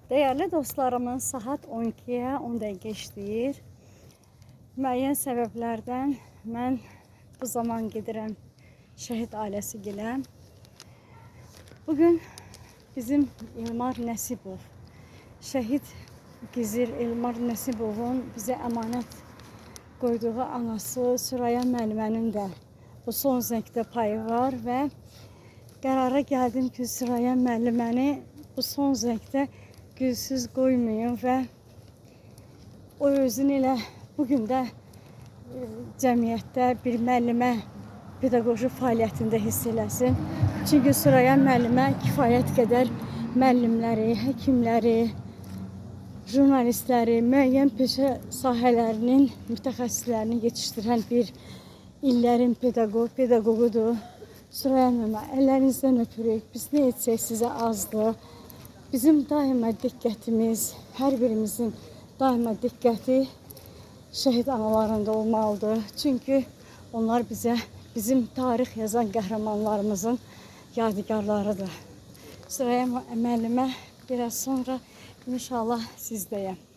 Değerli dostlarımın, saat 12'ye 10 dəqiqə işləyir. Müəyyən səbəblərdən mən bu zaman gedirəm şəhid ailəsi gilə. Bugün bizim İlmar Nəsibov, şəhid Gizir İlmar Nəsibovun bizə əmanət qoyduğu anası Süreyya müəllimənin də bu son zəngdə payı var və qərara gəldim ki, Süreyya müəlliməni bu son zəngdə gülsüz qoymayın və o özünü elə bugün də cəmiyyətdə bir müəllimə pedaqoji fəaliyyətində hiss eləsin. Çünki Süreyya müəllimə kifayət qədər müəllimləri, həkimləri, jurnalistləri, müəyyən peşə sahələrinin mütəxəssislərini yetişdirən bir illərin pedaqoqudur. Süreyya müəllimə, əllərinizdən öpürük. Biz nə etsək sizə azdır. Bizim daima diqqətimiz, hər birimizin daima diqqəti şəhid analarında olmalıdır. Çünki onlar bizim tarix yazan qəhrəmanlarımızın yadigarlarıdır. Süreyya müəllimə biraz sonra inşallah sizdəyəm.